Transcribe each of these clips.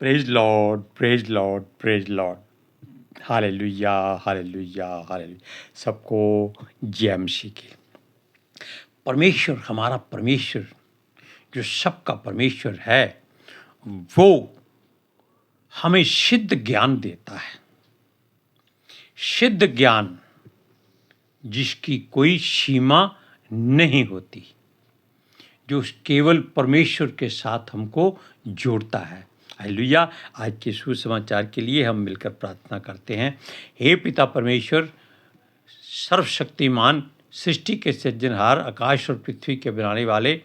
Praise Lord, praise Lord, praise Lord. Hallelujah, hallelujah, hallelujah. सबको जय मसीह की। परमेश्वर, हमारा परमेश्वर जो सबका परमेश्वर है, वो हमें सिद्ध ज्ञान देता है। सिद्ध ज्ञान जिसकी कोई सीमा नहीं होती, जो केवल परमेश्वर के साथ हमको जोड़ता है। हालेलुया। आज के सुसमाचार के लिए हम मिलकर प्रार्थना करते हैं। हे पिता परमेश्वर, सर्वशक्तिमान, सृष्टि के सृजनहार, आकाश और पृथ्वी के बनाने वाले,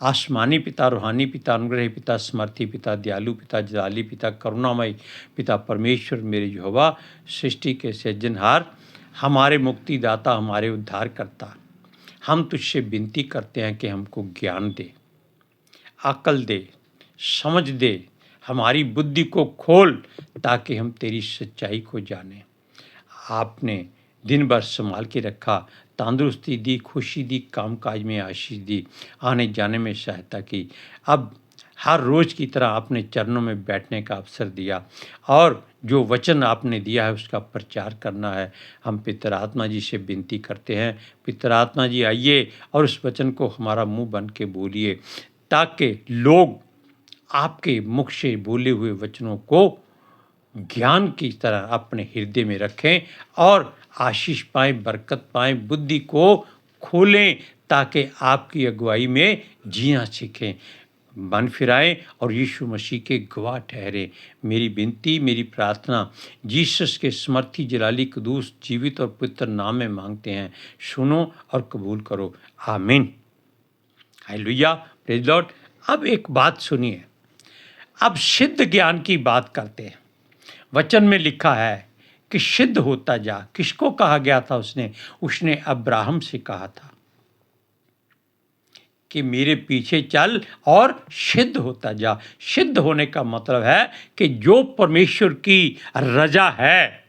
आसमानी पिता, रूहानी पिता, अनुग्रही पिता, समर्थी पिता, दयालु पिता, जलाली पिता, करुणामय पिता परमेश्वर, मेरे यहोवा, सृष्टि के सृजनहार, हमारे मुक्तिदाता, हमारे उद्धारकर्ता, हम तुझसे विनती करते हैं कि हमको ज्ञान दे, अकल दे, समझ दे, हमारी बुद्धि को खोल ताकि हम तेरी सच्चाई को जानें। आपने दिन भर संभाल के रखा, तंदुरुस्ती दी, खुशी दी, कामकाज में आशीष दी, आने जाने में सहायता की। अब हर रोज़ की तरह आपने चरणों में बैठने का अवसर दिया और जो वचन आपने दिया है उसका प्रचार करना है। हम पितर आत्मा जी से विनती करते हैं, पितर आत्मा जी आइए और उस वचन को हमारा मुंह बन के बोलिए, ताकि लोग आपके मुख से बोले हुए वचनों को ज्ञान की तरह अपने हृदय में रखें और आशीष पाएं, बरकत पाएं, बुद्धि को खोलें ताकि आपकी अगुवाई में जीना सीखें, मन फिराएं और यीशु मसीह के गवाह ठहरे। मेरी विनती, मेरी प्रार्थना जीसस के समर्थी, जलाली, कदूस, जीवित और पवित्र नाम में मांगते हैं। सुनो और कबूल करो। आमीन। Hallelujah, praise Lord. अब एक बात सुनिए। अब सिद्ध ज्ञान की बात करते हैं। वचन में लिखा है कि सिद्ध होता जा। किसको कहा गया था? उसने अब्राहम से कहा था कि मेरे पीछे चल और सिद्ध होता जा। सिद्ध होने का मतलब है कि जो परमेश्वर की रजा है,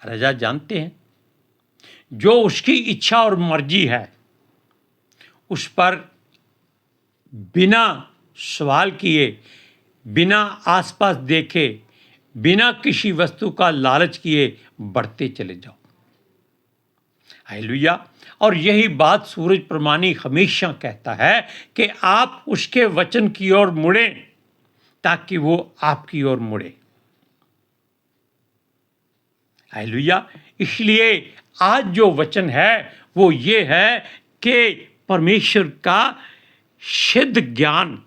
रजा जानते हैं, जो उसकी इच्छा और मर्जी है, उस पर बिना सवाल किए, बिना आसपास देखे, बिना किसी वस्तु का लालच किए बढ़ते चले जाओ। हालेलुया। और यही बात सूरज प्रमाणी हमेशा कहता है कि आप उसके वचन की ओर मुड़ें ताकि वो आपकी ओर मुड़े। हालेलुया। इसलिए आज जो वचन है वो ये है कि परमेश्वर का सिद्ध ज्ञान,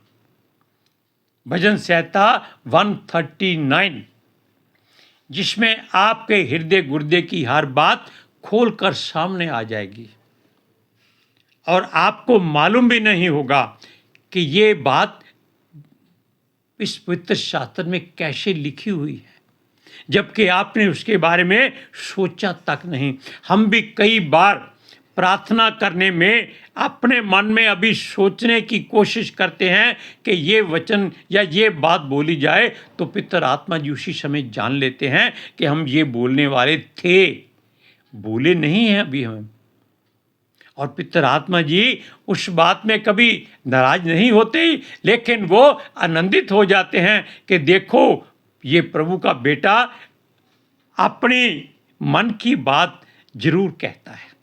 भजन संहिता 139, जिसमें आपके हृदय गुर्दे की हर बात खोलकर सामने आ जाएगी और आपको मालूम भी नहीं होगा कि ये बात इस पवित्र शास्त्र में कैसे लिखी हुई है, जबकि आपने उसके बारे में सोचा तक नहीं। हम भी कई बार प्रार्थना करने में अपने मन में अभी सोचने की कोशिश करते हैं कि ये वचन या ये बात बोली जाए, तो पितर आत्मा जी उसी समय जान लेते हैं कि हम ये बोलने वाले थे, बोले नहीं हैं अभी हम। और पितर आत्मा जी उस बात में कभी नाराज नहीं होते, लेकिन वो आनंदित हो जाते हैं कि देखो ये प्रभु का बेटा अपनी मन की बात जरूर कहता है।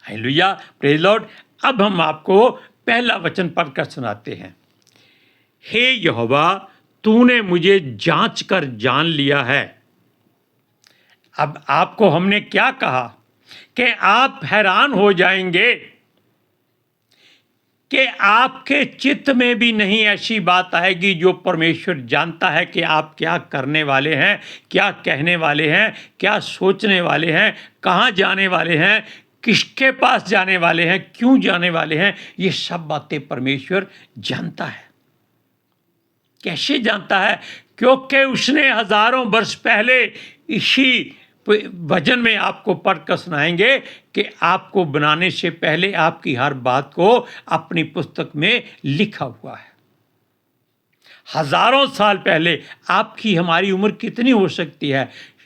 Hallelujah, praise Lord. अब हम आपको पहला वचन पढ़कर सुनाते हैं। हे यहोवा, तूने मुझे जांच कर जान लिया है। अब आपको हमने क्या कहा कि आप हैरान हो जाएंगे कि आपके चित्त में भी नहीं ऐसी बात आएगी जो परमेश्वर जानता है कि आप क्या करने वाले हैं, क्या कहने वाले हैं, क्या सोचने वाले हैं, कहाँ जाने वाले हैं, किसके पास जाने वाले हैं, क्यों जाने वाले हैं। ये सब बातें परमेश्वर जानता है। कैसे जानता है? क्योंकि उसने हजारों वर्ष पहले इसी भजन में आपको पढ़कर सुनाएंगे कि आपको बनाने से पहले आपकी हर बात को अपनी पुस्तक में लिखा हुआ है। हजारों साल पहले। आपकी हमारी उम्र कितनी हो सकती है?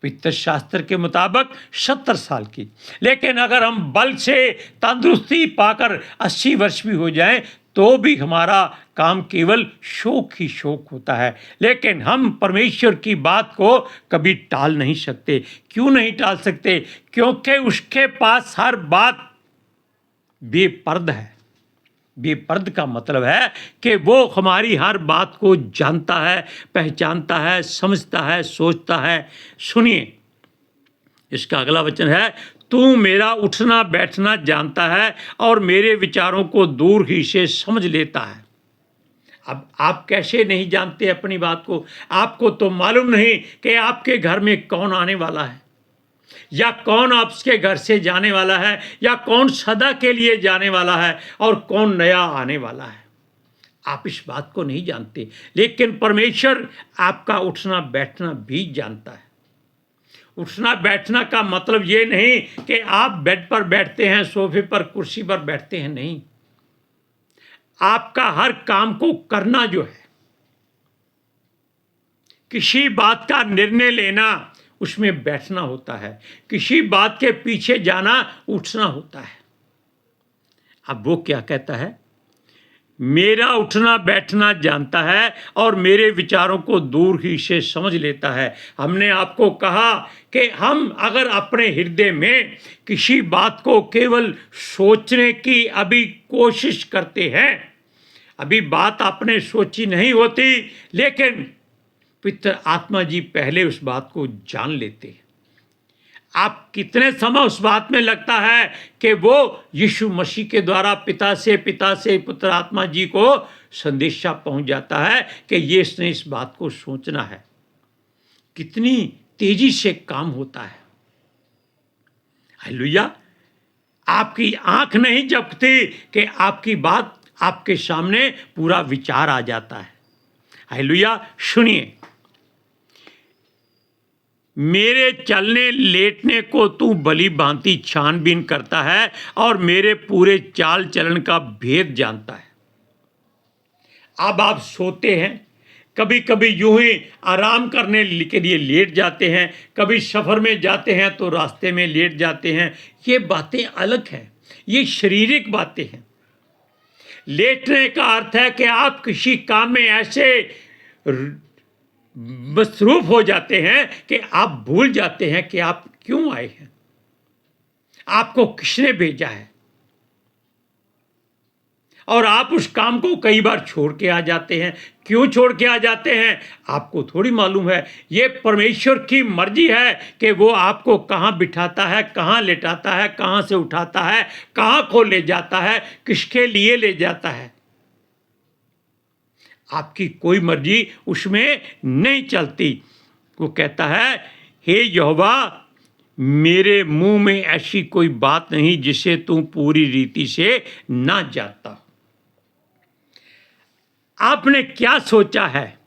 पवित्र शास्त्र के मुताबिक 70 साल की। लेकिन अगर हम बल से तंदुरुस्ती पाकर 80 वर्ष भी हो जाएं तो भी हमारा काम केवल शोक ही शोक होता है। लेकिन हम परमेश्वर की बात को कभी टाल नहीं सकते। क्यों नहीं टाल सकते? क्योंकि उसके पास हर बात बेपर्द है। बेपर्द का मतलब है कि वो हमारी हर बात को जानता है, पहचानता है, समझता है, सोचता है। सुनिए, इसका अगला वचन है, तू मेरा उठना बैठना जानता है और मेरे विचारों को दूर ही से समझ लेता है। अब आप कैसे नहीं जानते अपनी बात को? आपको तो मालूम नहीं कि आपके घर में कौन आने वाला है, या कौन आपके घर से जाने वाला है, या कौन सदा के लिए जाने वाला है और कौन नया आने वाला है। आप इस बात को नहीं जानते, लेकिन परमेश्वर आपका उठना बैठना भी जानता है। उठना बैठना का मतलब ये नहीं कि आप बेड पर बैठते हैं, सोफे पर, कुर्सी पर बैठते हैं, नहीं। आपका हर काम को करना जो है, किसी बात का निर्णय लेना, उसमें बैठना होता है। किसी बात के पीछे जाना, उठना होता है। अब वो क्या कहता है? मेरा उठना बैठना जानता है और मेरे विचारों को दूर ही से समझ लेता है। हमने आपको कहा कि हम अगर अपने हृदय में किसी बात को केवल सोचने की अभी कोशिश करते हैं, अभी बात आपने सोची नहीं होती, लेकिन पवित्र आत्मा जी पहले उस बात को जान लेते हैं। आप कितने समय उस बात में लगता है कि वो यीशु मसीह के द्वारा पिता से पुत्र आत्मा जी को संदेशा पहुंच जाता है कि ये इसने इस बात को सोचना है। कितनी तेजी से काम होता है। हालेलुया। आपकी आंख नहीं झपकती कि आपकी बात आपके सामने पूरा विचार आ जाता है। हालेलुया। सुनिए, मेरे चलने लेटने को तू भली भांति छानबीन करता है और मेरे पूरे चाल चलन का भेद जानता है। अब आप सोते हैं, कभी कभी यूं ही आराम करने के लिए लेट जाते हैं, कभी सफ़र में जाते हैं तो रास्ते में लेट जाते हैं। ये बातें अलग हैं, ये शारीरिक बातें हैं। लेटने का अर्थ है कि आप किसी काम में ऐसे मसरूफ हो जाते हैं कि आप भूल जाते हैं कि आप क्यों आए हैं, आपको किसने भेजा है, और आप उस काम को कई बार छोड़ के आ जाते हैं। क्यों छोड़ के आ जाते हैं आपको थोड़ी मालूम है। ये परमेश्वर की मर्जी है कि वो आपको कहाँ बिठाता है, कहाँ लेटाता है, कहाँ से उठाता है, कहाँ को ले जाता है, किसके लिए ले जाता है। आपकी कोई मर्जी उसमें नहीं चलती। वो कहता है, हे यहोवा, मेरे मुंह में ऐसी कोई बात नहीं जिसे तू पूरी रीति से ना जानता। आपने क्या सोचा है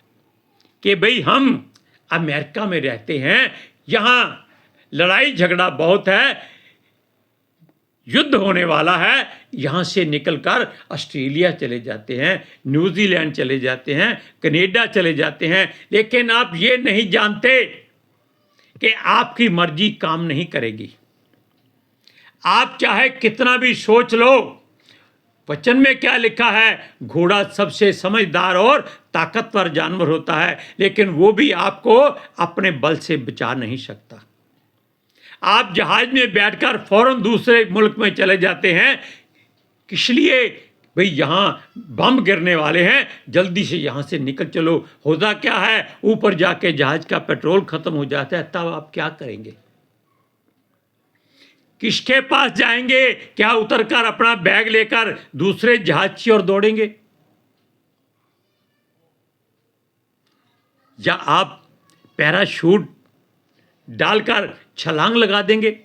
कि भाई हम अमेरिका में रहते हैं, यहाँ लड़ाई झगड़ा बहुत है, युद्ध होने वाला है, यहाँ से निकलकर ऑस्ट्रेलिया चले जाते हैं, न्यूजीलैंड चले जाते हैं, कनाडा चले जाते हैं, लेकिन आप ये नहीं जानते कि आपकी मर्जी काम नहीं करेगी। आप चाहे कितना भी सोच लो, वचन में क्या लिखा है? घोड़ा सबसे समझदार और ताकतवर जानवर होता है, लेकिन वो भी आपको अपने बल से बचा नहीं सकता। आप जहाज में बैठकर फौरन दूसरे मुल्क में चले जाते हैं, किस लिए? भाई यहाँ बम गिरने वाले हैं, जल्दी से यहाँ से निकल चलो। होता क्या है? ऊपर जाके जहाज का पेट्रोल खत्म हो जाता है, तब आप क्या करेंगे? किसके पास जाएंगे? क्या उतरकर अपना बैग लेकर दूसरे जहाज की ओर दौड़ेंगे, या आप पैराशूट डालकर छलांग लगा देंगे?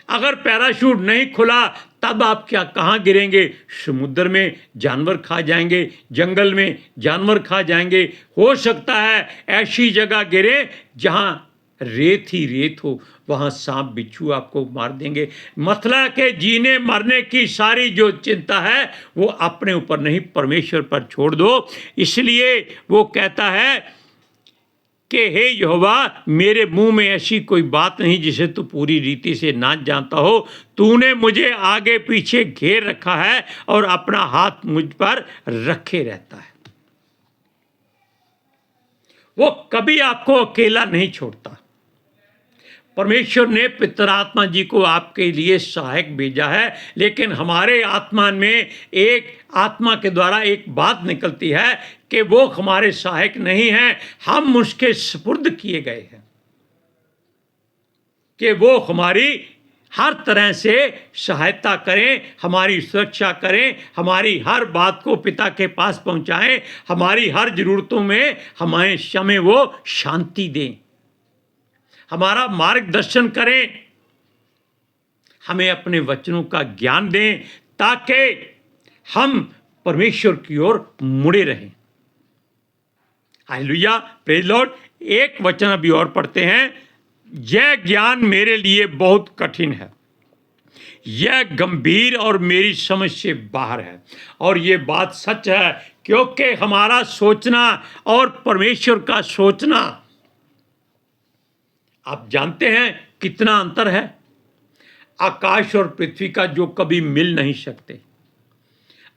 अगर पैराशूट नहीं खुला तब आप क्या कहाँ गिरेंगे? समुद्र में जानवर खा जाएंगे, जंगल में जानवर खा जाएंगे। हो सकता है ऐसी जगह गिरे जहाँ रेत ही रेत हो, वहाँ सांप बिच्छू आपको मार देंगे। मतलब के जीने मरने की सारी जो चिंता है वो अपने ऊपर नहीं, परमेश्वर पर छोड़ दो। इसलिए वो कहता है कि हे यहोवा, मेरे मुंह में ऐसी कोई बात नहीं जिसे तू पूरी रीति से ना जानता हो। तूने मुझे आगे पीछे घेर रखा है और अपना हाथ मुझ पर रखे रहता है। वो कभी आपको अकेला नहीं छोड़ता। परमेश्वर ने पितर आत्मा जी को आपके लिए सहायक भेजा है, लेकिन हमारे आत्मा में एक आत्मा के द्वारा एक बात निकलती है कि वो हमारे सहायक नहीं हैं, हम उसके सुपुर्द किए गए हैं कि वो हमारी हर तरह से सहायता करें, हमारी सुरक्षा करें, हमारी हर बात को पिता के पास पहुंचाएं, हमारी हर जरूरतों में हमारे समय वो शांति दें, हमारा मार्गदर्शन करें, हमें अपने वचनों का ज्ञान दें ताकि हम परमेश्वर की ओर मुड़े रहें। Hallelujah, praise Lord. एक वचन अभी और पढ़ते हैं। यह ज्ञान मेरे लिए बहुत कठिन है, यह गंभीर और मेरी समझ से बाहर है। और ये बात सच है, क्योंकि हमारा सोचना और परमेश्वर का सोचना, आप जानते हैं कितना अंतर है। आकाश और पृथ्वी का जो कभी मिल नहीं सकते।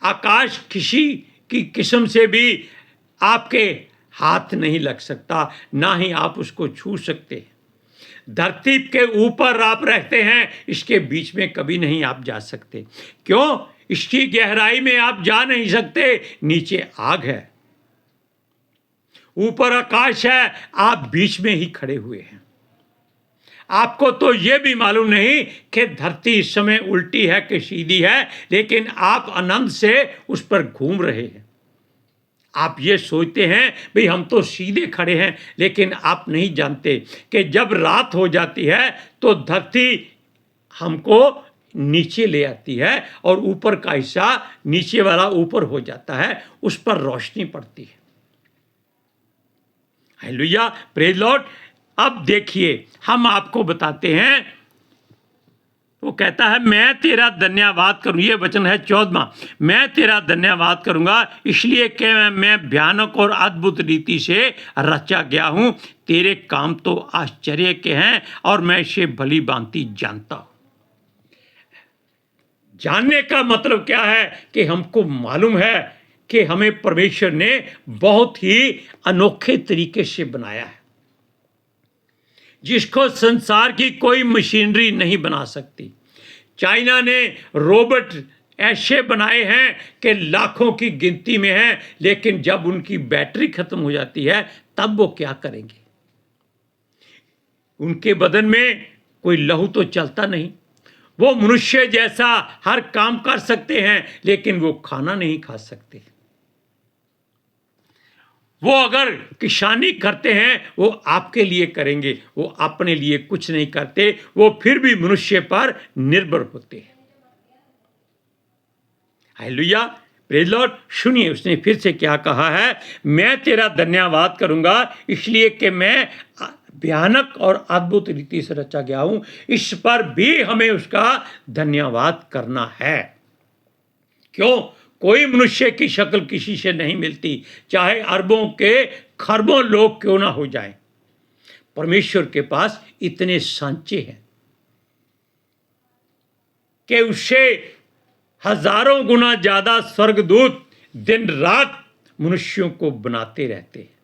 आकाश किसी की किस्म से भी आपके हाथ नहीं लग सकता, ना ही आप उसको छू सकते। धरती के ऊपर आप रहते हैं, इसके बीच में कभी नहीं आप जा सकते। क्यों? इसकी गहराई में आप जा नहीं सकते, नीचे आग है, ऊपर आकाश है, आप बीच में ही खड़े हुए हैं। आपको तो यह भी मालूम नहीं कि धरती इस समय उल्टी है कि सीधी है, लेकिन आप आनंद से उस पर घूम रहे हैं। आप ये सोचते हैं भाई हम तो सीधे खड़े हैं, लेकिन आप नहीं जानते कि जब रात हो जाती है तो धरती हमको नीचे ले आती है और ऊपर का हिस्सा, नीचे वाला ऊपर हो जाता है, उस पर रोशनी पड़ती है। Hallelujah, praise Lord. अब देखिए, हम आपको बताते हैं, वो कहता है मैं तेरा धन्यवाद करूं। ये वचन है 14वां। मैं तेरा धन्यवाद करूंगा इसलिए कि मैं भयानक और अद्भुत रीति से रचा गया हूं। तेरे काम तो आश्चर्य के हैं और मैं इसे भली भांति जानता हूं। जानने का मतलब क्या है कि हमको मालूम है कि हमें परमेश्वर ने बहुत ही अनोखे तरीके से बनाया है, जिसको संसार की कोई मशीनरी नहीं बना सकती। चाइना ने रोबोट ऐसे बनाए हैं कि लाखों की गिनती में हैं, लेकिन जब उनकी बैटरी खत्म हो जाती है तब वो क्या करेंगे? उनके बदन में कोई लहू तो चलता नहीं। वो मनुष्य जैसा हर काम कर सकते हैं, लेकिन वो खाना नहीं खा सकते। वो अगर किसानी करते हैं वो आपके लिए करेंगे, वो अपने लिए कुछ नहीं करते, वो फिर भी मनुष्य पर निर्भर होते हैं। Hallelujah, praise Lord. सुनिए उसने फिर से क्या कहा है। मैं तेरा धन्यवाद करूंगा इसलिए कि मैं भयानक और अद्भुत रीति से रचा गया हूं। इस पर भी हमें उसका धन्यवाद करना है। क्यों? कोई मनुष्य की शक्ल किसी से नहीं मिलती, चाहे अरबों के खरबों लोग क्यों ना हो जाएं। परमेश्वर के पास इतने सांचे हैं कि उससे हजारों गुना ज्यादा स्वर्गदूत दिन रात मनुष्यों को बनाते रहते हैं।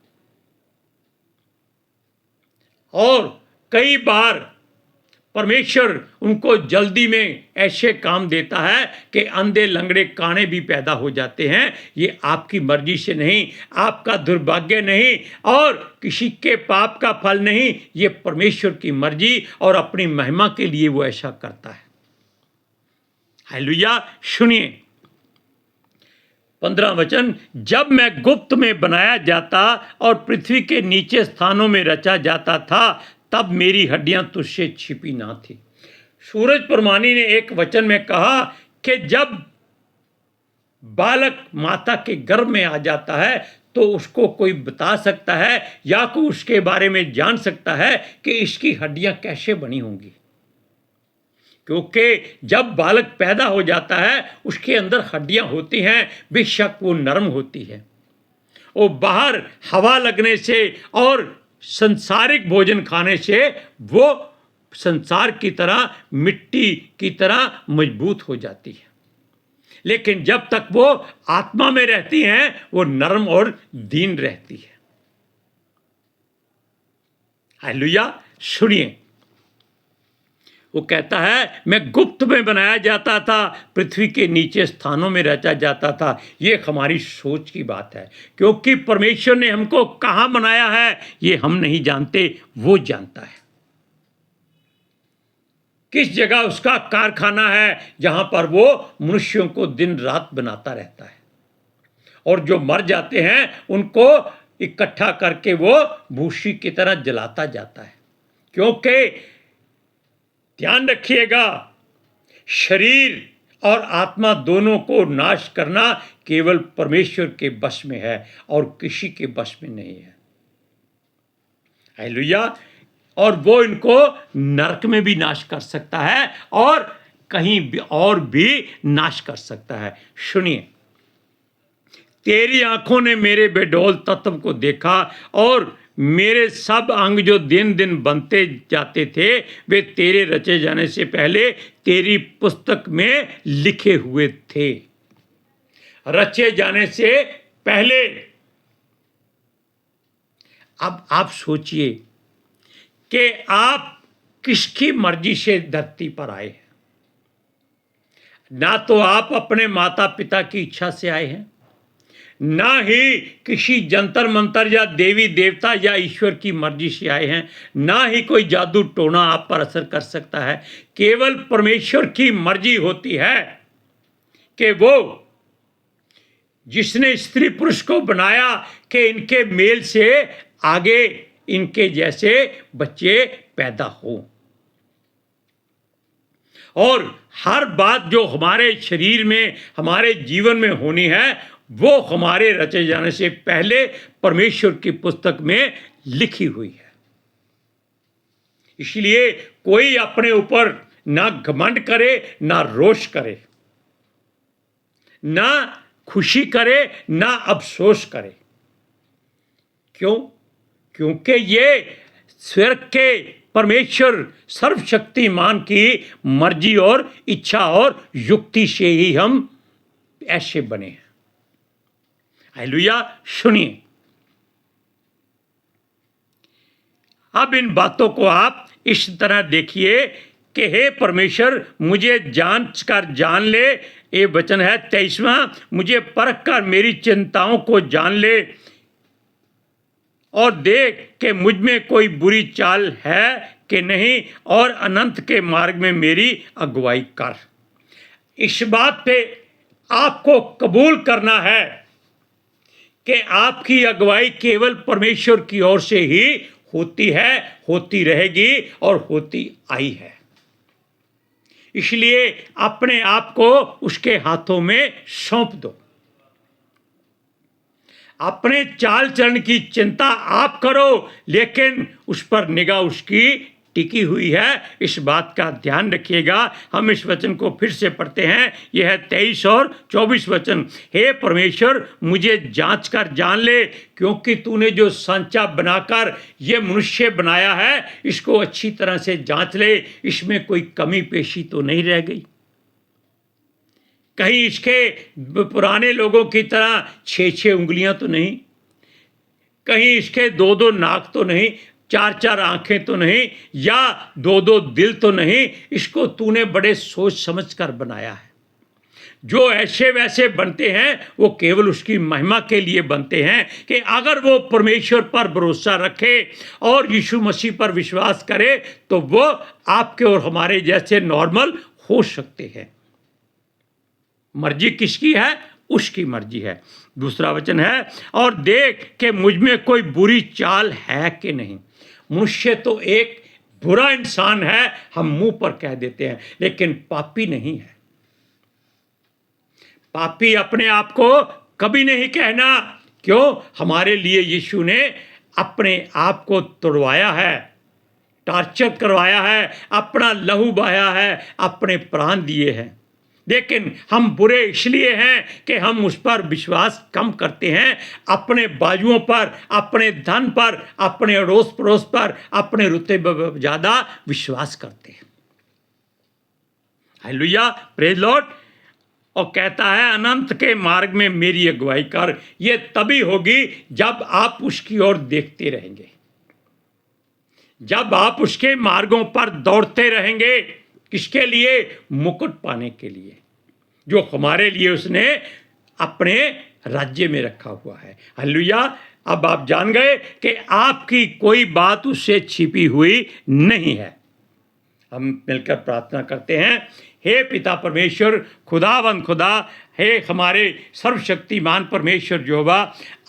और कई बार परमेश्वर उनको जल्दी में ऐसे काम देता है कि अंधे लंगड़े काने भी पैदा हो जाते हैं। ये आपकी मर्जी से नहीं, आपका दुर्भाग्य नहीं और किसी के पाप का फल नहीं, ये परमेश्वर की मर्जी और अपनी महिमा के लिए वो ऐसा करता है। हालेलुया। सुनिए 15 वचन। जब मैं गुप्त में बनाया जाता और पृथ्वी के नीचे स्थानों में रचा जाता था, तब मेरी हड्डियां तुझसे छिपी ना थी। सूरज प्रमाणी ने एक वचन में कहा कि जब बालक माता के गर्भ में आ जाता है तो उसको कोई बता सकता है या कोई उसके बारे में जान सकता है कि इसकी हड्डियां कैसे बनी होंगी। क्योंकि जब बालक पैदा हो जाता है उसके अंदर हड्डियां होती हैं, बेशक वो नरम होती है। वो बाहर हवा लगने से और संसारिक भोजन खाने से वो संसार की तरह, मिट्टी की तरह मजबूत हो जाती है, लेकिन जब तक वो आत्मा में रहती हैं वो नरम और दीन रहती है। हालेलुया। सुनिए, वो कहता है मैं गुप्त में बनाया जाता था, पृथ्वी के नीचे स्थानों में रचा जाता था। ये हमारी सोच की बात है, क्योंकि परमेश्वर ने हमको कहाँ बनाया है ये हम नहीं जानते, वो जानता है। किस जगह उसका कारखाना है जहां पर वो मनुष्यों को दिन रात बनाता रहता है, और जो मर जाते हैं उनको इकट्ठा करके वो भूसी की तरह जलाता जाता है। क्योंकि ध्यान रखिएगा, शरीर और आत्मा दोनों को नाश करना केवल परमेश्वर के बस में है और किसी के बस में नहीं है। हालेलुया। और वो इनको नरक में भी नाश कर सकता है और कहीं भी और भी नाश कर सकता है। सुनिए, तेरी आंखों ने मेरे बेडौल तत्व को देखा, और मेरे सब अंग जो दिन दिन बनते जाते थे वे तेरे रचे जाने से पहले तेरी पुस्तक में लिखे हुए थे। रचे जाने से पहले। अब आप सोचिए कि आप किसकी मर्जी से धरती पर आए हैं। ना तो आप अपने माता पिता की इच्छा से आए हैं, ना ही किसी जंतर मंतर या देवी देवता या ईश्वर की मर्जी से आए हैं, ना ही कोई जादू टोना आप पर असर कर सकता है। केवल परमेश्वर की मर्जी होती है कि वो जिसने स्त्री पुरुष को बनाया कि इनके मेल से आगे इनके जैसे बच्चे पैदा हो। और हर बात जो हमारे शरीर में, हमारे जीवन में होनी है, वो हमारे रचे जाने से पहले परमेश्वर की पुस्तक में लिखी हुई है। इसलिए कोई अपने ऊपर ना घमंड करे, ना रोष करे, ना खुशी करे, ना अफसोस करे। क्यों? क्योंकि ये स्वर्ग के परमेश्वर सर्वशक्तिमान की मर्जी और इच्छा और युक्ति से ही हम ऐसे बने हैं। हालेलुया। सुनिए, अब इन बातों को आप इस तरह देखिए कि हे परमेश्वर, मुझे जांच कर जान ले। ये वचन है 23वां, मुझे परख कर मेरी चिंताओं को जान ले और देख कि मुझ में कोई बुरी चाल है कि नहीं, और अनंत के मार्ग में मेरी अगुवाई कर। इस बात पे आपको कबूल करना है कि आपकी अगुवाई केवल परमेश्वर की ओर से ही होती है, होती रहेगी और होती आई है। इसलिए अपने आप को उसके हाथों में सौंप दो। अपने चाल चलन की चिंता आप करो, लेकिन उस पर निगाह उसकी टिकी हुई है। इस बात का ध्यान रखिएगा। हम इस वचन को फिर से पढ़ते हैं। यह है 23 और 24 वचन। हे परमेश्वर, मुझे जांच कर जान ले, क्योंकि तूने जो सांचा बनाकर ये मनुष्य बनाया है, इसको अच्छी तरह से जांच ले, इसमें कोई कमी पेशी तो नहीं रह गई। कहीं इसके पुराने लोगों की तरह 6-6 उंगलियां तो नहीं, कहीं इसके 2-2 नाक तो नहीं, 4-4 आंखें तो नहीं, या 2-2 दिल तो नहीं। इसको तूने बड़े सोच समझ कर बनाया है। जो ऐसे वैसे बनते हैं वो केवल उसकी महिमा के लिए बनते हैं कि अगर वो परमेश्वर पर भरोसा रखे और यीशु मसीह पर विश्वास करे तो वो आपके और हमारे जैसे नॉर्मल हो सकते हैं। मर्जी किसकी है? उसकी मर्जी है। दूसरा वचन है, और देख कि मुझ में कोई बुरी चाल है कि नहीं। मनुष्य तो एक बुरा इंसान है, हम मुंह पर कह देते हैं, लेकिन पापी नहीं है। पापी अपने आप को कभी नहीं कहना। क्यों? हमारे लिए यीशु ने अपने आप को तुड़वाया है, टॉर्चर करवाया है, अपना लहू बहाया है, अपने प्राण दिए हैं। लेकिन हम बुरे इसलिए हैं कि हम उस पर विश्वास कम करते हैं, अपने बाजुओं पर, अपने धन पर, अपने अड़ोस पड़ोस पर, अपने रुतबे पर ज़्यादा विश्वास करते हैं। Hallelujah, praise Lord. और कहता है अनंत के मार्ग में मेरी अगुवाई कर। ये तभी होगी जब आप उसकी ओर देखते रहेंगे, जब आप उसके मार्गों पर दौड़ते रहेंगे। किसके लिए? मुकुट पाने के लिए, जो हमारे लिए उसने अपने राज्य में रखा हुआ है। हालेलुया। अब आप जान गए कि आपकी कोई बात उससे छिपी हुई नहीं है। हम मिलकर प्रार्थना करते हैं। हे पिता परमेश्वर, खुदावंद खुदा, हे हमारे सर्वशक्तिमान परमेश्वर यहोवा,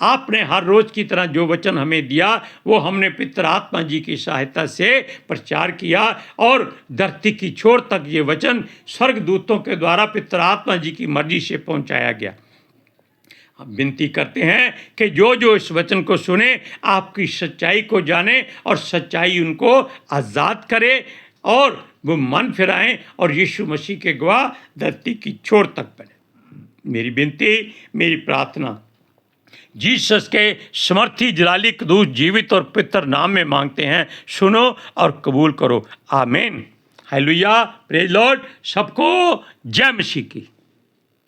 आपने हर रोज़ की तरह जो वचन हमें दिया वो हमने पितर आत्मा जी की सहायता से प्रचार किया, और धरती की छोर तक ये वचन स्वर्गदूतों के द्वारा पितर आत्मा जी की मर्जी से पहुंचाया गया। हम विनती करते हैं कि जो जो इस वचन को सुने आपकी सच्चाई को जाने, और सच्चाई उनको आज़ाद करे, और वो मन फिराएं और यीशु मसीह के गवाह धरती की छोर तक बने। मेरी विनती, मेरी प्रार्थना जीसस के समर्थी जलाली कदूस जीवित और पवित्र नाम में मांगते हैं। सुनो और कबूल करो। आमीन। Hallelujah, praise Lord. सबको जय मसीह की।